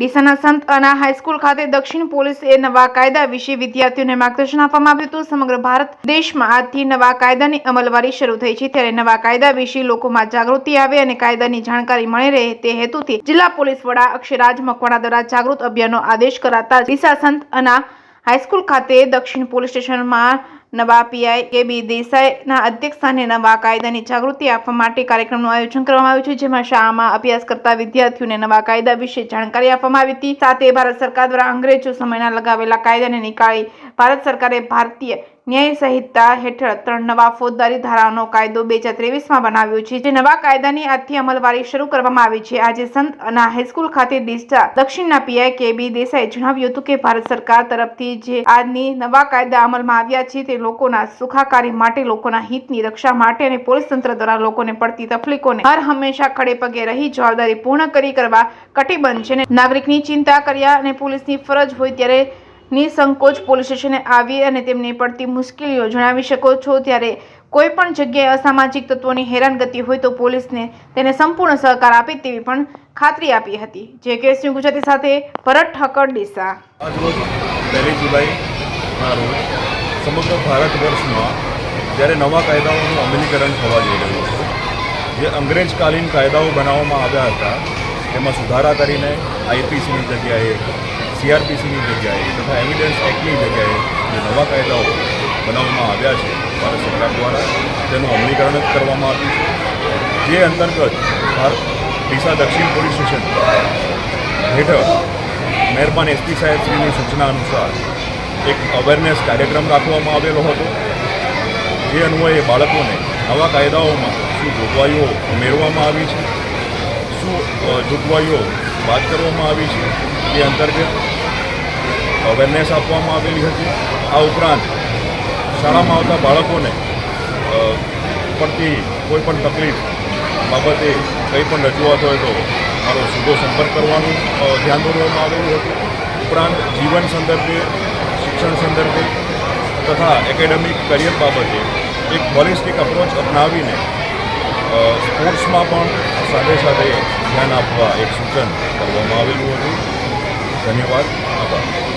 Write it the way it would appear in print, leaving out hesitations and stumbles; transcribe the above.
ડીસાના સંત અના હાઈસ્કૂલ ખાતે દક્ષિણ પોલીસે નવા કાયદા વિશે વિદ્યાર્થીઓને માર્ગદર્શન આપવામાં આવ્યું હતું। સમગ્ર ભારત દેશમાં આજથી નવા કાયદાની અમલવારી શરૂ થઈ છે, ત્યારે નવા કાયદા વિશે લોકોમાં જાગૃતિ આવે અને કાયદાની જાણકારી મળી રહે તે હેતુથી જિલ્લા પોલીસ વડા અક્ષયરાજ મકવાણા દ્વારા જાગૃત અભિયાનનો આદેશ કરાતા ડીસા સંત અના હાઈસ્કૂલ ખાતે દક્ષિણ પોલીસ સ્ટેશનમાં નવા પીઆઈ કે.બી. દેસાઈના અધ્યક્ષસ્થાને નવા કાયદાની જાગૃતિ આપવા માટે કાર્યક્રમનું આયોજન કરવામાં આવ્યું છે, જેમાં શાળામાં અભ્યાસ કરતા વિદ્યાર્થીઓને નવા કાયદા વિશે જાણકારી આપવામાં આવી હતી। સાથે ભારત સરકાર દ્વારા અંગ્રેજો સમયના લગાવેલા કાયદાને નીકાળી ભારત સરકારે ભારતીય ન્યાય સંહિતા હેઠળ 3 નવા ફોજદારી ધારાનો કાયદો 2023માં બનાવ્યો છે, જે નવા કાયદાની આજથી અમલવારી શરૂ કરવામાં આવી છે। આજે સંત અના હાઈસ્કૂલ ખાતે ડીસા દક્ષિણના પીઆઈ કે.બી. દેસાઈએ જણાવ્યું હતું કે ભારત સરકાર તરફથી જે આજની નવા કાયદા અમલમાં આવ્યા છે તે લોકોના સુખાકારી માટે, લોકોના હિતની રક્ષા માટે અને પોલીસ તંત્ર દ્વારા લોકોને પડતી તકલીફોને હર હંમેશા ખડે પગે રહી જવાબદારી પૂર્ણ કરવા કટિબદ્ધ છે। નાગરિકની ચિંતા કર્યા અને પોલીસની ફરજ હોય ત્યારે નિસંકોચ પોલીસ સ્ટેશને આવી અને તેમને પડતી મુશ્કેલીઓ જણાવી શકો છો। ત્યારે કોઈ પણ જગ્યાએ અસામાજિક તત્વોની હેરાનગતિ હોય તો પોલીસને તેને સંપૂર્ણ સહકાર આપે તેવી પણ ખાતરી આપી હતી। જે કેસ ગુજરાતી સાથે ભરત ઠક્કર, ડીસા। આજરોજ 1 જુલાઈના રોજ સમગ્ર ભારત વર્ષમાં જ્યારે નવા કાયદાઓનું અમલીકરણ થવા જઈ રહ્યું છે, જે અંગ્રેજકાલીન કાયદાઓ બનાવવામાં આવ્યા હતા તેમાં સુધારા કરીને આઈપીસીની જગ્યાએ, સીઆરપીસીની જગ્યાએ તથા એવિડન્સ એક્ટની જગ્યાએ જે નવા કાયદાઓ બનાવવામાં આવ્યા છે ભારત સરકાર દ્વારા, તેનું અમલીકરણ કરવામાં આવ્યું છે। જે અંતર્ગત ડીસા દક્ષિણ પોલીસ સ્ટેશન હેઠળ મહેરબાન એસપી સાહેબશ્રીની સૂચના અનુસાર એક અવેરનેસ કાર્યક્રમ રાખવામાં આવેલો હતો, જે અન્વયે બાળકોને નવા કાયદાઓમાં શું જોગવાઈઓ ઉમેરવામાં આવી છે, શું જોગવાઈઓ બાદ કરવામાં આવી છે, તે અંતર્ગત અવેરનેસ આપવામાં આવેલી હતી। આ ઉપરાંત શાળામાં આવતા બાળકોને પડતી કોઈપણ તકલીફ બાબતે કંઈ પણ રજૂઆત હોય તો મારો સીધો સંપર્ક કરવાનું ધ્યાન દોરવામાં આવેલું હતું। ઉપરાંત જીવન સંદર્ભે, શિક્ષણ સંદર્ભે તથા એકેડેમિક કરિયર બાબતે એક હોલિસ્ટિક અપ્રોચ અપનાવીને સ્પોર્ટ્સમાં પણ સાથે સાથે ધ્યાન આપવા એક સૂચન કરવામાં આવેલું હતું। ધન્યવાદ, આભાર।